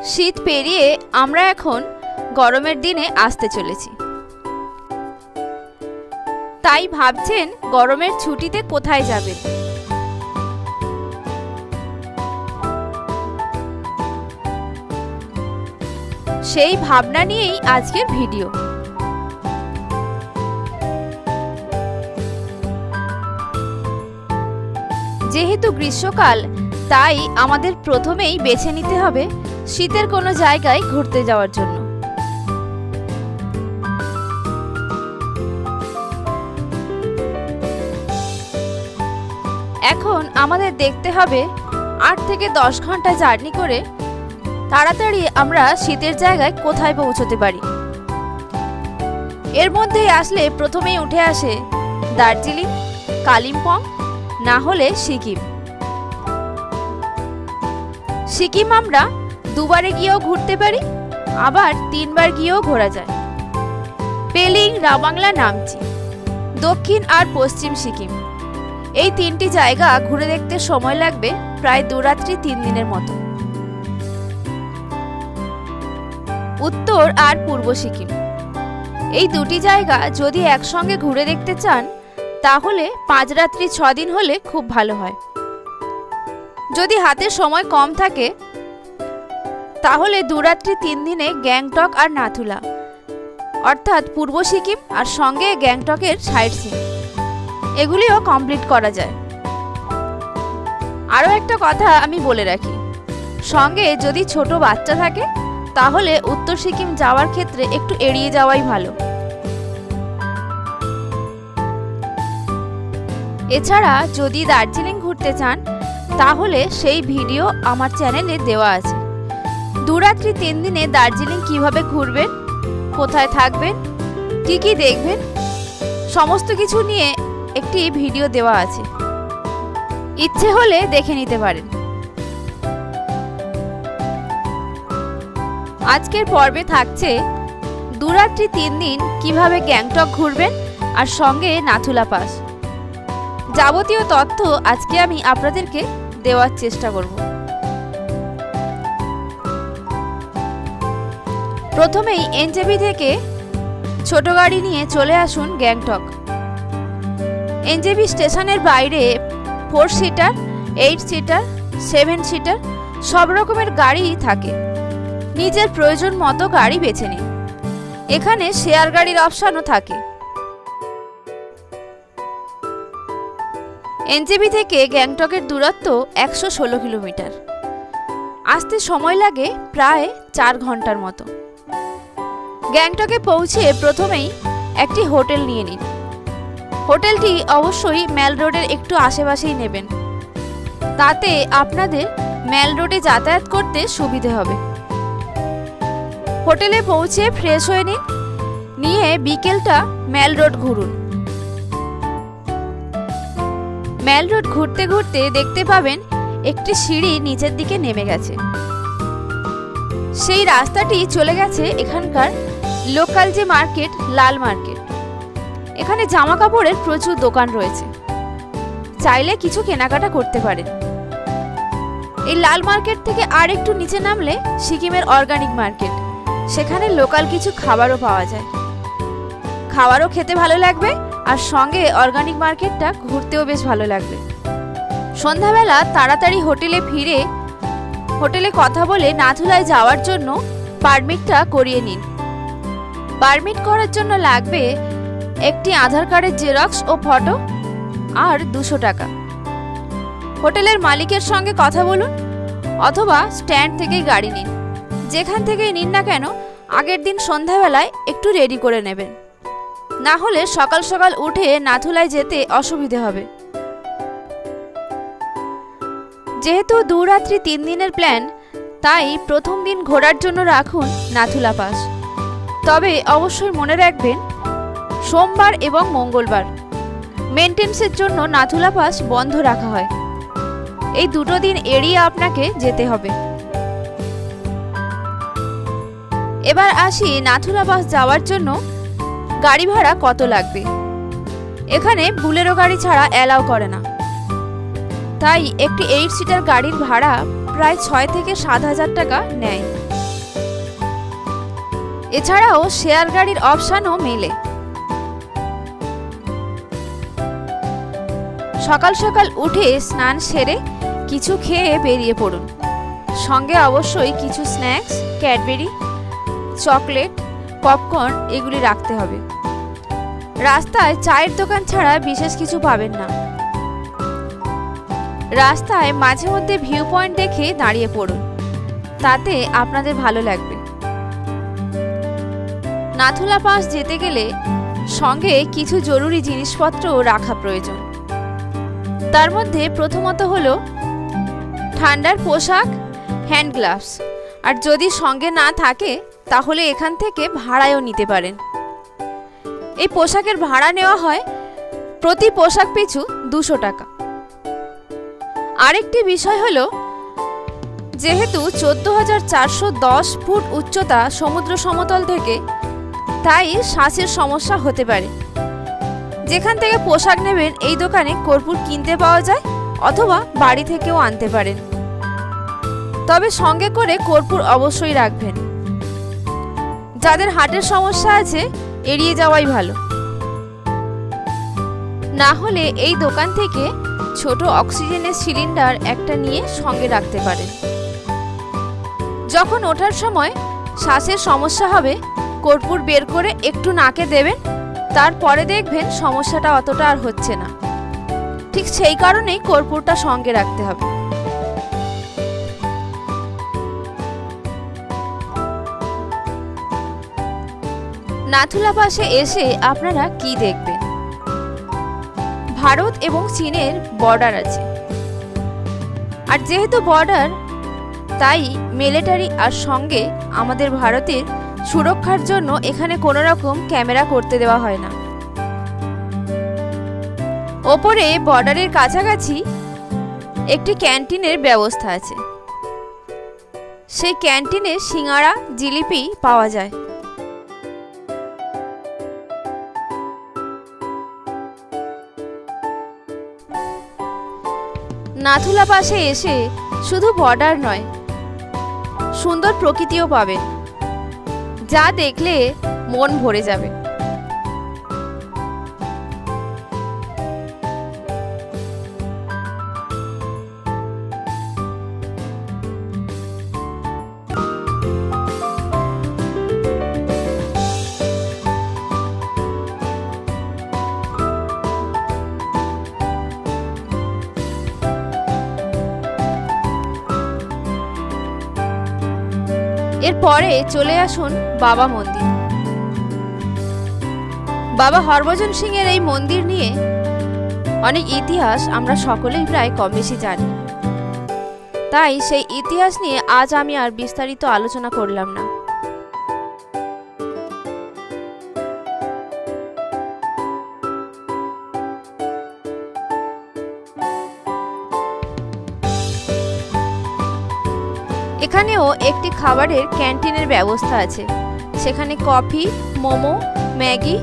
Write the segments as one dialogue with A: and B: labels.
A: শীত পেরিয়ে আমরা এখন গরমের দিনে আসতে চলেছি। তাই ভাবছেন গরমের ছুটিতে কোথায় যাবেন। সেই ভাবনা নিয়েই আজকের ভিডিও। যেহেতু গ্রীষ্মকাল, তাই আমাদের প্রথমেই বেছে নিতে হবে শীতের কোনো জায়গায় ঘুরতে যাওয়ার জন্য। এখন আমাদের দেখতে হবে 8 থেকে 10 ঘন্টা জার্নি করে তাড়াতাড়ি আমরা শীতের জায়গায় কোথায় পৌঁছতে পারি। এর মধ্যে আসলে প্রথমেই উঠে আসে দার্জিলিং, কালিম্পং, না হলে সিকিম। সিকিম আমরা দুবারে গিয়েও ঘুরতে পারি, আবার 3 বার গিয়েও ঘোরা যায়। পেলিং, রাবাংলা, নামচি, দক্ষিণ আর পশ্চিম সিকিম, এই 3টি জায়গা ঘুরে দেখতে সময় লাগবে প্রায় 2 রাত্রি 3 দিনের মতো। উত্তর আর পূর্ব সিকিম, এই 2টি জায়গা যদি একসঙ্গে ঘুরে দেখতে চান তাহলে 5 রাত্রি 6 দিন হলে খুব ভালো হয়। যদি হাতে সময় কম থাকে তাহলে 2 রাত্রি 3 দিনে গ্যাংটক আর নাথুলা, অর্থাৎ পূর্ব সিকিম আর সঙ্গে গ্যাংটকের সাইট সিন, এগুলিও কমপ্লিট করা যায়। আরও একটা কথা আমি বলে রাখি, সঙ্গে যদি ছোট বাচ্চা থাকে তাহলে উত্তর সিকিম যাওয়ার ক্ষেত্রে একটু এড়িয়ে যাওয়াই ভালো। এছাড়া যদি দার্জিলিং ঘুরতে চান তাহলে সেই ভিডিও আমার চ্যানেলে দেওয়া আছে। 2 রাত্রি 3 দিনে দার্জিলিং কিভাবে ঘুরবেন, কোথায় থাকবেন, কি কি দেখবেন, সমস্ত কিছু নিয়ে একটি ভিডিও দেওয়া আছে, ইচ্ছে হলে দেখে নিতে পারেন। আজকের পর্বে থাকছে 2 রাত্রি 3 দিন কিভাবে গ্যাংটক ঘুরবেন আর সঙ্গে নাথুলা পাস। যাবতীয় তথ্য আজকে আমি আপনাদেরকে দেওয়ার চেষ্টা করব। প্রথমেই এনজেপি থেকে ছোট গাড়ি নিয়ে চলে আসুন গ্যাংটক। এনজেপি স্টেশনের বাইরে 4 সিটার, 8 সিটার, 7 সিটার সব রকমের গাড়ি থাকে। নিজের প্রয়োজন মতো গাড়ি বেছে নিন। এখানে শেয়ার গাড়ির অপশনও থাকে। এনজেপি থেকে গ্যাংটকের দূরত্ব 116 কিলোমিটার। আসতে সময় লাগে প্রায় 4 ঘন্টার মতো। গ্যাংটকে পৌঁছে প্রথমেই একটি হোটেল নিয়ে নিন। হোটেলটি অবশ্যই মেল রোডের একটু আশেপাশেই নেবেন, তাতে আপনাদের মেল রোডে যাতায়াত করতে সুবিধে হবে। হোটেলে পৌঁছে ফ্রেশ হয়ে নিন, নিয়ে বিকেলটা মেল রোড ঘুরুন। মেল রোড ঘুরতে ঘুরতে দেখতে পাবেন একটি সিঁড়ি নিচের দিকে নেমে গেছে। সেই রাস্তাটি চলে গেছে এখানকার লোকাল যে মার্কেট, লাল মার্কেট। এখানে জামা কাপড়ের প্রচুর দোকান রয়েছে, চাইলে কিছু কেনাকাটা করতে পারেন। এই লাল মার্কেট থেকে আর একটু নিচে নামলে সিকিমের অর্গানিক মার্কেট, সেখানে লোকাল কিছু খাবারও পাওয়া যায়। খাবারও খেতে ভালো লাগবে আর সঙ্গে অর্গানিক মার্কেটটা ঘুরতেও বেশ ভালো লাগবে। সন্ধ্যাবেলা তাড়াতাড়ি হোটেলে ফিরে হোটেলে কথা বলে নাথুলায় যাওয়ার জন্য পারমিটটা করিয়ে নিন। পারমিট করার জন্য লাগবে একটি আধার কার্ডের জেরক্স ও ফটো আর 200 টাকা। হোটেলের মালিকের সঙ্গে কথা বলুন অথবা স্ট্যান্ড থেকে গাড়ি নিন। যেখান থেকেই নিন না কেন আগের দিন সন্ধ্যাবেলায় একটু রেডি করে নেবেন, না হলে সকাল সকাল উঠে নাথুলায় যেতে অসুবিধে হবে। যেহেতু 2 রাত্রি 3 দিনের প্ল্যান, তাই প্রথম দিন ঘোরার জন্য রাখুন নাথুলা পাস। তবে অবশ্যই মনে রাখবেন সোমবার এবং মঙ্গলবার মেইনটেন্যান্সের জন্য নাথুলা পাস বন্ধ রাখা হয়। এই 2টো দিন এড়িয়ে আপনাকে যেতে হবে। এবার আসি নাথুলা পাস যাওয়ার জন্য গাড়ি ভাড়া কত লাগবে। এখানে বুলেরো গাড়ি ছাড়া অ্যালাউ করে না, তাই একটি 8 সিটার গাড়ির ভাড়া প্রায় 6 থেকে 7 হাজার টাকা নেয়। এছাড়াও শেয়ার গাড়ির অপশনও মেলে। সকাল সকাল উঠে স্নান সেরে কিছু খেয়ে বেরিয়ে পড়ুন। সঙ্গে অবশ্যই কিছু স্ন্যাক্স, ক্যাডবেরি, চকলেট, পপকর্ন এগুলি রাখতে হবে। রাস্তায় চায়ের দোকান ছাড়া বিশেষ কিছু পাবেন না। রাস্তায় মাঝে মধ্যে ভিউ পয়েন্ট দেখে দাঁড়িয়ে পড়ুন, তাতে আপনাদের ভালো লাগবে। নাথুলা পাস যেতে গেলে সঙ্গে কিছু জরুরি জিনিসপত্র রাখা প্রয়োজন। তার মধ্যে প্রথমত হলো ঠান্ডার পোশাক, হ্যান্ড গ্লাভস, আর যদি সঙ্গে না থাকে তাহলে এখান থেকে ভাড়ায়ও নিতে পারেন। এই পোশাকের ভাড়া নেওয়া হয় প্রতি পোশাক পিছু 200 টাকা। আরেকটি বিষয় হলো, যেহেতু 14,410 ফুট উচ্চতা সমুদ্র সমতল থেকে, তাই শ্বাসের সমস্যা হতে পারে। যেখান থেকে পোশাক নেবেন এই দোকানে কর্পূর কিনতে পাওয়া যায়, অথবা বাড়ি থেকেও আনতে পারেন। তবে সঙ্গে করে কর্পূর অবশ্যই রাখবেন। যাদের হার্টের সমস্যা আছে এড়িয়ে যাওয়াই ভালো। না হলে এই দোকান থেকে ছোট অক্সিজেনের সিলিন্ডার একটা নিয়ে সঙ্গে রাখতে পারেন। যখন ওঠার সময় শ্বাসের সমস্যা হবে, কর্পূর বের করে একটু নাকে দেবেন, তারপরে দেখবেন সমস্যাটা অতটা আর হচ্ছে না। ঠিক সেই কারণেই কর্পূরটা সঙ্গে রাখতে হবে। নাথুলা পাসে এসে আপনারা কি দেখবেন? ভারত এবং চীনের বর্ডার আছে, আর যেহেতু বর্ডার তাই মিলিটারি, আর সঙ্গে আমাদের ভারতের সুরক্ষার জন্য এখানে কোনো রকম ক্যামেরা করতে দেওয়া হয় না। ওপরে বর্ডারের কাছাকাছি একটি ক্যান্টিনের ব্যবস্থা আছে। সেই ক্যান্টিনে সিঙ্গারা, জিলিপি পাওয়া যায়। নাথুলা পাসে এসে শুধু বর্ডার নয়, সুন্দর প্রকৃতিও পাবেন, যা দেখলে মন ভরে যাবে। এরপরে চলে আসুন বাবা মন্দির। বাবা হরভজন সিং এর এই মন্দির নিয়ে অনেক ইতিহাস আমরা সকলেই প্রায় কম বেশি জানি, তাই সেই ইতিহাস নিয়ে আজ আমি আর বিস্তারিত আলোচনা করলাম না। এখানেও একটি খাবারের ক্যান্টিনের ব্যবস্থা আছে। সেখানে কফি, মোমো, ম্যাগি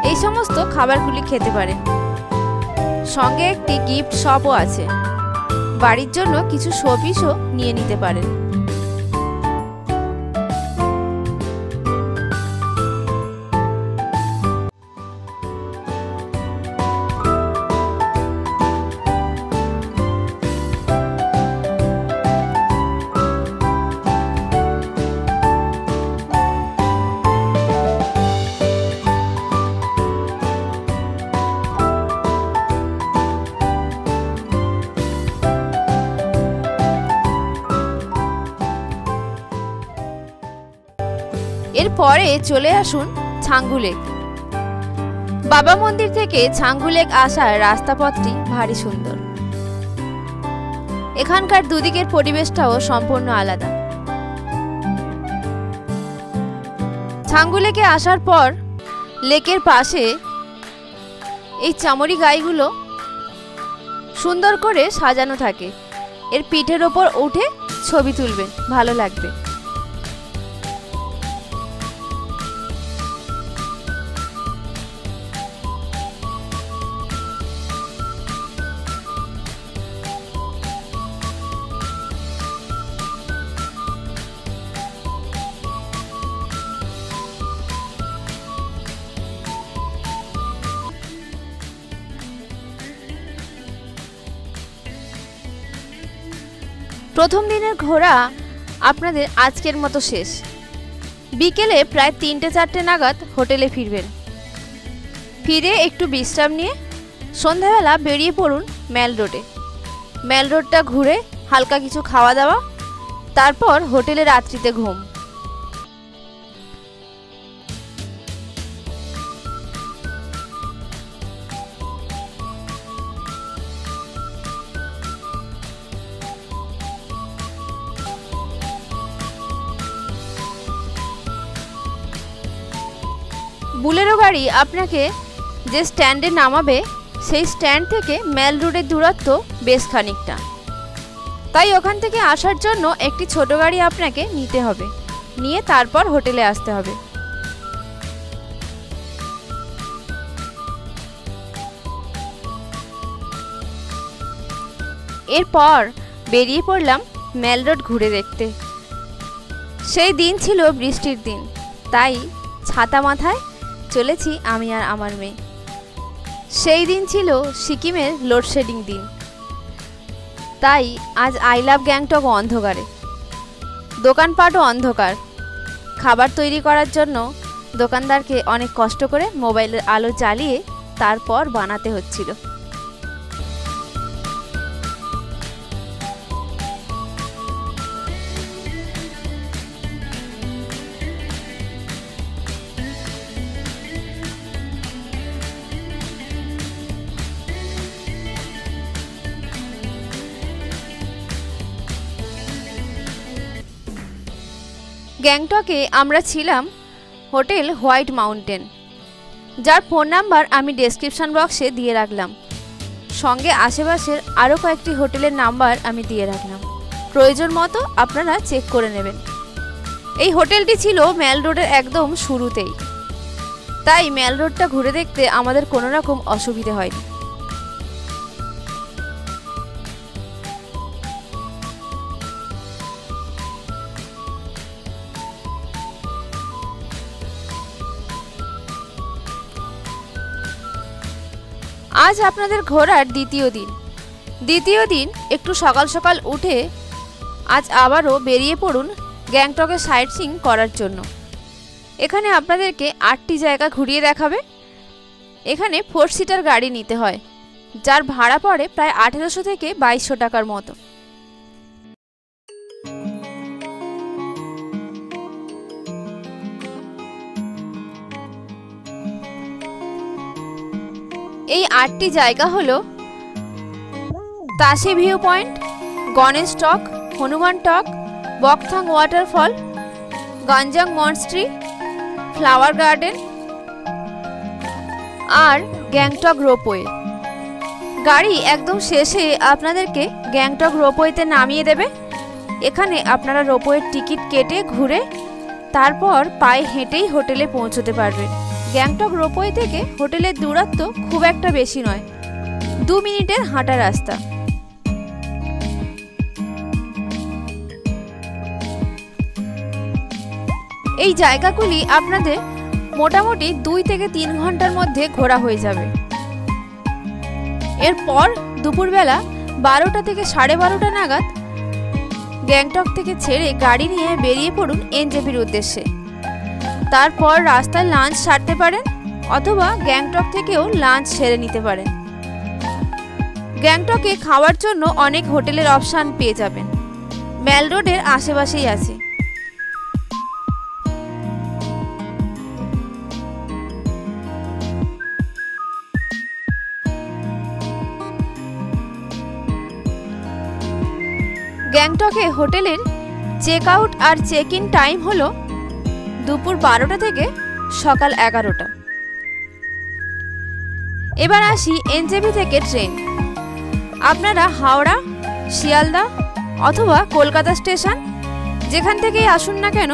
A: এই সমস্ত খাবারগুলি খেতে পারেন। সঙ্গে একটি গিফট শপও আছে, বাড়ির জন্য কিছু শোপিসও নিয়ে নিতে পারেন। এরপরে চলে আসুন ছাঙ্গু লেক। বাবা মন্দির থেকে ছাঙ্গু লেক আসার রাস্তাপথটি ভারী সুন্দর। এখানকার দুদিকের পরিবেশটাও সম্পূর্ণ আলাদা। ছাঙ্গু লেকে আসার পর লেকের পাশে এই চামড়ি গাইগুলো সুন্দর করে সাজানো থাকে। এর পিঠের ওপর উঠে ছবি তুলবেন, ভালো লাগবে। প্রথম দিনের ঘোরা আপনাদের আজকের মতো শেষ। বিকেলে প্রায় 3টে-4টে নাগাদ হোটেলে ফিরবেন। ফিরে একটু বিশ্রাম নিয়ে সন্ধ্যাবেলা বেরিয়ে পড়ুন ম্যাল রোডে। ম্যাল রোডটা ঘুরে হালকা কিছু খাওয়া দাওয়া, তারপর হোটেলে রাত্রিতে ঘুম। বুলেরো গাড়ি আপনাকে যে স্ট্যান্ডে নামাবে সেই স্ট্যান্ড থেকে ম্যাল রোডের দূরত্ব বেশ খানিকটা, তাই ওখান থেকে আসার জন্য একটি ছোট গাড়ি আপনাকে নিতে হবে, নিয়ে তারপর হোটেলে আসতে হবে। এরপর বেরিয়ে পড়লাম ম্যাল রোড ঘুরে দেখতে। সেই দিন ছিল বৃষ্টির দিন, তাই ছাতা মাথায় চলেছি আমি আর আমার মেয়ে। সেই দিন ছিল সিকিমের লোডশেডিং দিন, তাই আজ আই লাভ গ্যাংটক অন্ধকারে। দোকানপাটও অন্ধকার। খাবার তৈরি করার জন্য দোকানদারকে অনেক কষ্ট করে মোবাইলের আলো জ্বালিয়ে তারপর বানাতে হচ্ছিল। গ্যাংটকে আমরা ছিলাম হোটেল হোয়াইট মাউন্টেন, যার ফোন নাম্বার আমি ডেসক্রিপশন বক্সে দিয়ে রাখলাম। সঙ্গে আশেপাশের আরও কয়েকটি হোটেলের নাম্বার আমি দিয়ে রাখলাম, প্রয়োজন মতো আপনারা চেক করে নেবেন। এই হোটেলটি ছিল ম্যাল রোডের একদম শুরুতেই, তাই ম্যাল রোডটা ঘুরে দেখতে আমাদের কোনো রকম অসুবিধে হয়নি। আজ আপনাদের ঘোরার দ্বিতীয় দিন একটু সকাল সকাল উঠে আজ আবারও বেরিয়ে পড়ুন গ্যাংটকে সাইট সিইং করার জন্য। এখানে আপনাদেরকে 8টি জায়গা ঘুরিয়ে দেখাবে। এখানে 4 সিটার গাড়ি নিতে হয়, যার ভাড়া পড়ে প্রায় 1800 থেকে 2200 টাকার মতো। এই 8টি জায়গা হলো তাসে ভিউ পয়েন্ট, গণেশ টক, হনুমান টক, বকথাং ওয়াটারফল, গঞ্জাং মনস্ট্রি, ফ্লাওয়ার গার্ডেন আর গ্যাংটক রোপওয়ে। গাড়ি একদম শেষে আপনাদেরকে গ্যাংটক রোপওয়েতে নামিয়ে দেবে। এখানে আপনারা রোপওয়ের টিকিট কেটে ঘুরে তারপর পায়ে হেঁটেই হোটেলে পৌঁছতে পারবেন। গ্যাংটক রোপওয়ে থেকে হোটেলের দূরত্ব খুব একটা বেশি নয়, 2 মিনিটের হাঁটা রাস্তা। এই জায়গাগুলি আপনাদের মোটামুটি 2 থেকে 3 ঘন্টার মধ্যে ঘোরা হয়ে যাবে। এরপর দুপুরবেলা 12টা থেকে 12:30 নাগাদ গ্যাংটক থেকে ছেড়ে গাড়ি নিয়ে বেরিয়ে পড়ুন এনজেপির উদ্দেশ্যে। তারপর রাস্তায় লাঞ্চ সারতে পারেন, অথবা গ্যাংটক থেকেও লাঞ্চ সেরে নিতে পারেন। গ্যাংটকে খাওয়ার জন্য অনেক হোটেলের অপশান পেয়ে যাবেন, ম্যাল রোডের আশেপাশেই আছে। গ্যাংটকে হোটেলের চেক আউট আর চেক ইন টাইম হলো দুপুর 12টা থেকে সকাল 11টা। এবার আসি এনজেপি থেকে ট্রেন। আপনারা হাওড়া, শিয়ালদা অথবা কলকাতা স্টেশন যেখান থেকেই আসুন না কেন,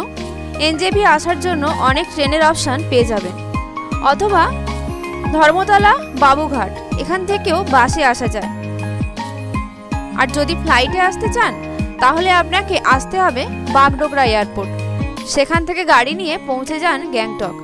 A: এনজেপি আসার জন্য অনেক ট্রেনের অপশান পেয়ে যাবেন, অথবা ধর্মতলা, বাবুঘাট এখান থেকেও বাসে আসা যায়। আর যদি ফ্লাইটে আসতে চান তাহলে আপনাকে আসতে হবে বাগডোগরা এয়ারপোর্ট, সেখান থেকে গাড়ি নিয়ে পৌঁছে যান গ্যাংটক।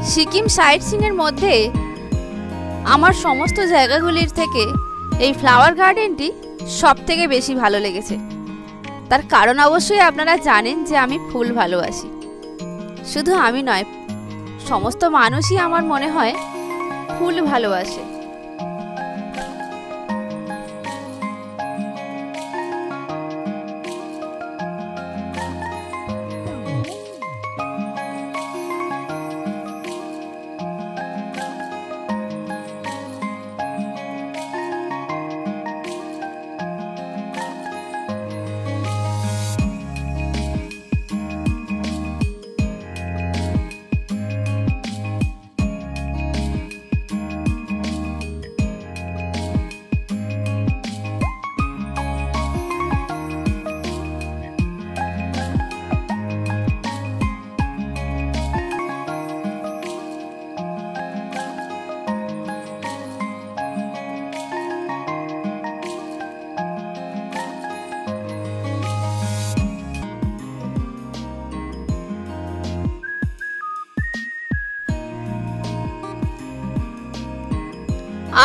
A: সিকিম সাইট সিইংয়ের মধ্যে আমার সমস্ত জায়গাগুলির থেকে এই ফ্লাওয়ার গার্ডেনটি সবথেকে বেশি ভালো লেগেছে। তার কারণ অবশ্যই আপনারা জানেন যে আমি ফুল ভালোবাসি। শুধু আমি নয়, সমস্ত মানুষই আমার মনে হয় ফুল ভালোবাসে।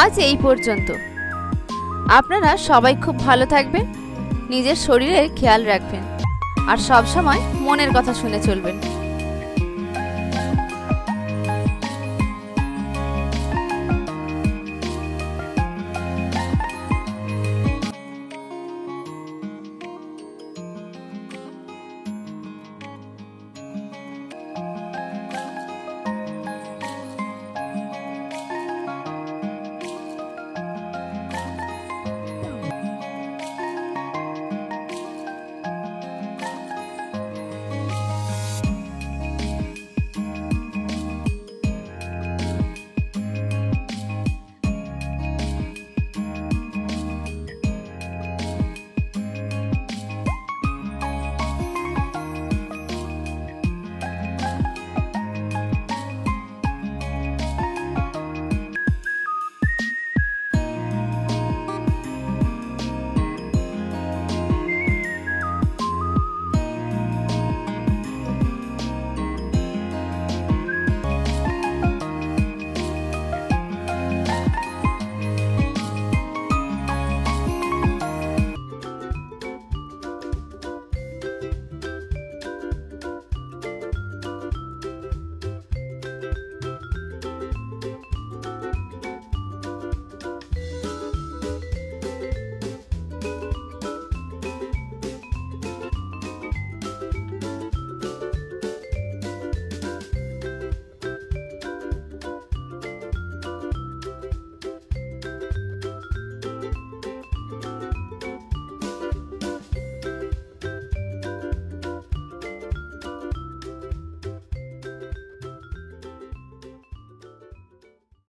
A: আজ এই পর্যন্ত। আপনারা সবাই খুব ভালো থাকবেন, নিজের শরীরের খেয়াল রাখবেন আর সব সময় মনের কথা শুনে চলবেন।